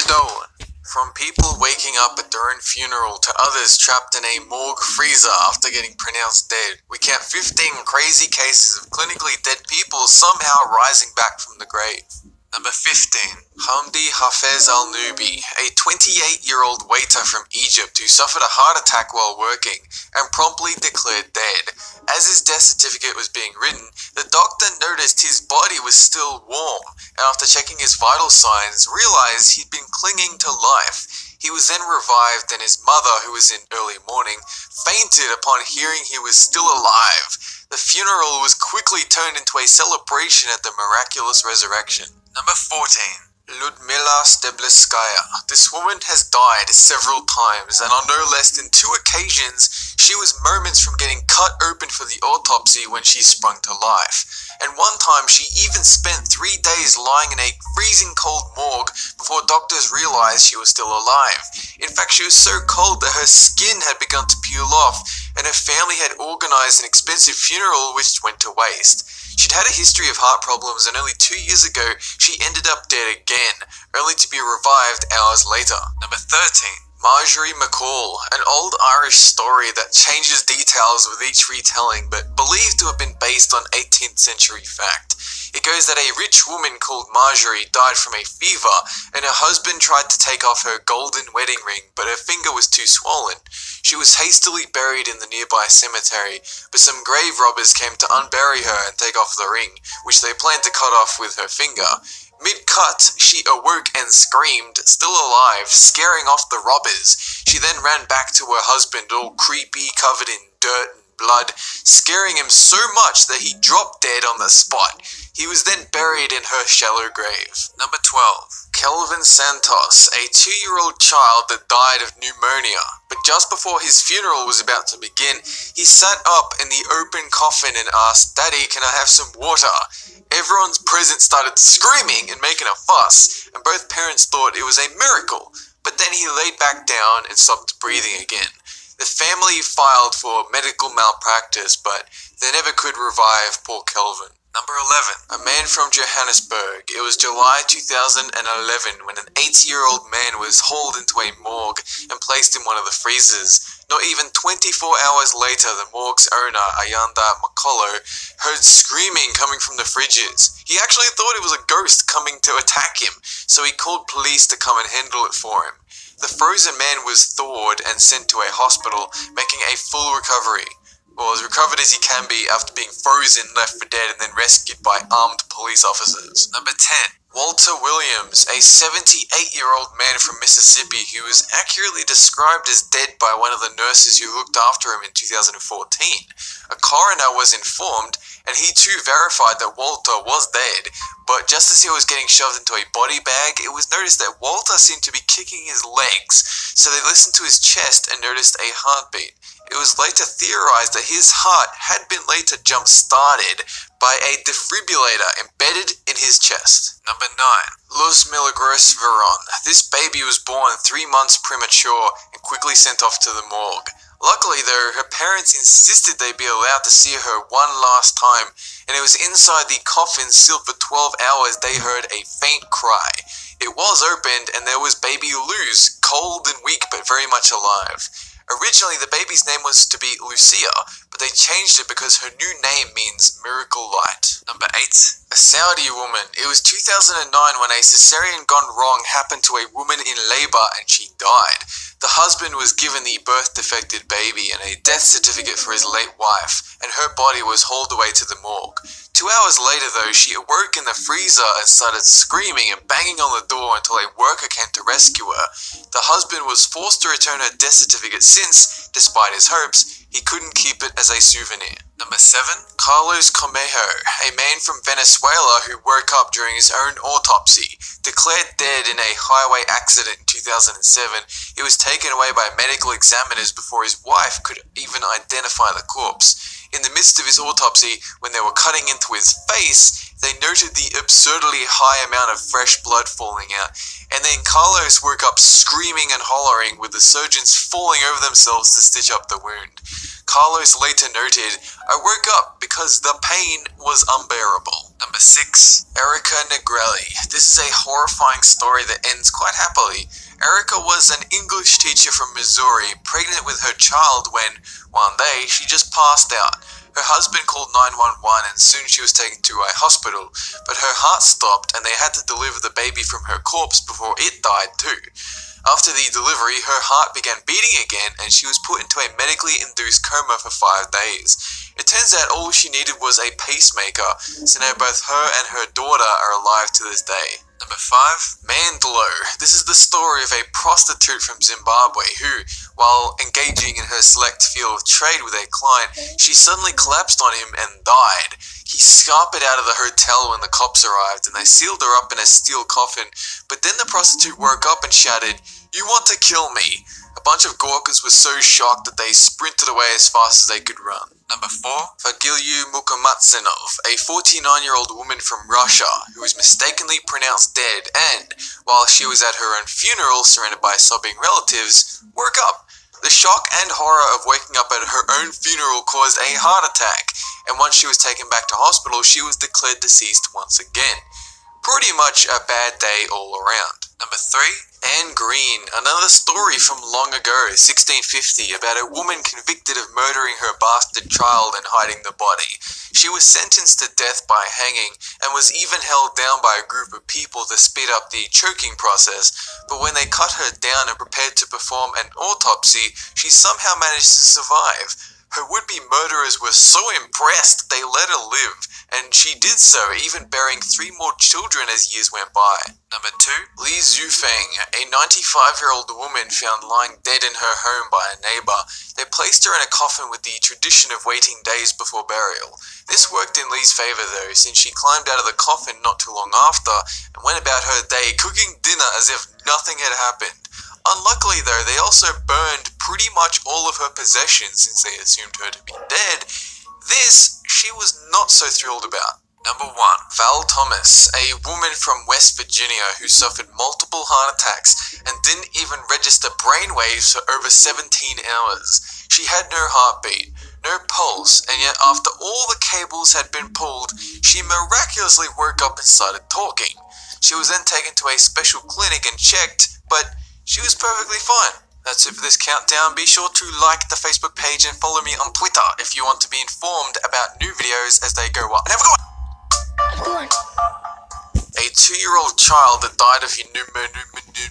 Dawn. From people waking up at their own funeral to others trapped in a morgue freezer after getting pronounced dead, we count 15 crazy cases of clinically dead people somehow rising back from the grave. Number 15. Hamdi Hafez Al-Nubi, a 28-year-old waiter from Egypt who suffered a heart attack while working and promptly declared dead. As his death certificate was being written, the doctor noticed his body was still warm, and after checking his vital signs, realized he'd been clinging to life. He was then revived, and his mother, who was in early mourning, fainted upon hearing he was still alive. The funeral was quickly turned into a celebration at the miraculous resurrection. Number 14. Ludmila Stebletskaya. This woman has died several times, and on no less than 2 occasions, she was moments from getting cut open for the autopsy when she sprung to life. And one time, she even spent 3 days lying in a freezing cold morgue before doctors realized she was still alive. In fact, she was so cold that her skin had begun to peel off, and her family had organized an expensive funeral which went to waste. She'd had a history of heart problems, and only 2 years ago, she ended up dead again, only to be revived hours later. Number 13. Marjorie McCall, an old Irish story that changes details with each retelling, but believed to have been based on 18th century fact. It goes that a rich woman called Marjorie died from a fever, and her husband tried to take off her golden wedding ring, but her finger was too swollen. She was hastily buried in the nearby cemetery, but some grave robbers came to unbury her and take off the ring, which they planned to cut off with her finger. Mid-cut, she awoke and screamed, still alive, scaring off the robbers. She then ran back to her husband, all creepy, covered in dirt and blood, scaring him so much that he dropped dead on the spot. He was then buried in her shallow grave. Number 12. Kelvin Santos, a 2-year-old child that died of pneumonia. But just before his funeral was about to begin, he sat up in the open coffin and asked, "Daddy, can I have some water?" Everyone's present started screaming and making a fuss, and both parents thought it was a miracle. But then he laid back down and stopped breathing again. The family filed for medical malpractice, but they never could revive poor Kelvin. Number 11. A man from Johannesburg. It was July 2011 when an 80-year-old man was hauled into a morgue and placed in one of the freezers. Not even 24 hours later, the morgue's owner, Ayanda Makolo, heard screaming coming from the fridges. He actually thought it was a ghost coming to attack him, so he called police to come and handle it for him. The frozen man was thawed and sent to a hospital, making a full recovery. Well, as recovered as he can be after being frozen, left for dead, and then rescued by armed police officers. Number 10. Walter Williams, a 78-year-old man from Mississippi who was accurately described as dead by one of the nurses who looked after him in 2014. A coroner was informed, and he too verified that Walter was dead, but just as he was getting shoved into a body bag, it was noticed that Walter seemed to be kicking his legs, so they listened to his chest and noticed a heartbeat. It was later theorized that his heart had been later jump-started by a defibrillator embedded in his chest. Number 9. Luz Milagros Veron. This baby was born 3 months premature and quickly sent off to the morgue. Luckily though, her parents insisted they be allowed to see her one last time, and it was inside the coffin sealed for 12 hours they heard a faint cry. It was opened and there was baby Luz, cold and weak but very much alive. Originally, the baby's name was to be Lucia, but they changed it because her new name means miracle light. Number 8. A Saudi woman. It was 2009 when a cesarean gone wrong happened to a woman in labor and she died. The husband was given the birth-defected baby and a death certificate for his late wife, and her body was hauled away to the morgue. 2 hours later, though, she awoke in the freezer and started screaming and banging on the door until a worker came to rescue her. The husband was forced to return her death certificate since, despite his hopes, he couldn't keep it as a souvenir. Number 7. Carlos Cornejo, a man from Venezuela who woke up during his own autopsy. Declared dead in a highway accident in 2007, he was taken away by medical examiners before his wife could even identify the corpse. In the midst of his autopsy, when they were cutting into his face, They noted the absurdly high amount of fresh blood falling out, and then Carlos woke up screaming and hollering with the surgeons falling over themselves to stitch up the wound. Carlos later noted, "I woke up because the pain was unbearable." Number 6. Erica Negrelli. This is a horrifying story that ends quite happily. Erica was an English teacher from Missouri, pregnant with her child when, one day, she just passed out. Her husband called 911 and soon she was taken to a hospital, but her heart stopped and they had to deliver the baby from her corpse before it died too. After the delivery, her heart began beating again and she was put into a medically induced coma for 5 days. It turns out all she needed was a pacemaker, so now both her and her daughter are alive to this day. Number 5. Mandlo. This is the story of a prostitute from Zimbabwe who, while engaging in her select field of trade with a client, she suddenly collapsed on him and died. He scarpered out of the hotel when the cops arrived and they sealed her up in a steel coffin, but then the prostitute woke up and shouted, "You want to kill me?" A bunch of Gawkers were so shocked that they sprinted away as fast as they could run. Number 4. Vagiliu Mukamatsinov, a 49-year-old woman from Russia who was mistakenly pronounced dead and, while she was at her own funeral surrounded by sobbing relatives, woke up. The shock and horror of waking up at her own funeral caused a heart attack, and once she was taken back to hospital, she was declared deceased once again. Pretty much a bad day all around. Number 3. Anne Green, another story from long ago, 1650, about a woman convicted of murdering her bastard child and hiding the body. She was sentenced to death by hanging and was even held down by a group of people to speed up the choking process, but when they cut her down and prepared to perform an autopsy, she somehow managed to survive. Her would-be murderers were so impressed they let her live, and she did so, even bearing 3 more children as years went by. Number 2. Li Zufeng, a 95-year-old woman found lying dead in her home by a neighbor. They placed her in a coffin with the tradition of waiting days before burial. This worked in Li's favor though, since she climbed out of the coffin not too long after and went about her day cooking dinner as if nothing had happened. Unluckily though, they also burned pretty much all of her possessions since they assumed her to be dead. This, she was not so thrilled about. Number 1. Val Thomas, a woman from West Virginia who suffered multiple heart attacks and didn't even register brainwaves for over 17 hours. She had no heartbeat, no pulse, and yet after all the cables had been pulled, she miraculously woke up and started talking. She was then taken to a special clinic and checked, but she was perfectly fine. That's it for this countdown. Be sure to like the Facebook page and follow me on Twitter if you want to be informed about new videos as they go up. And have a good one! A 2-year-old child that died of pneumonia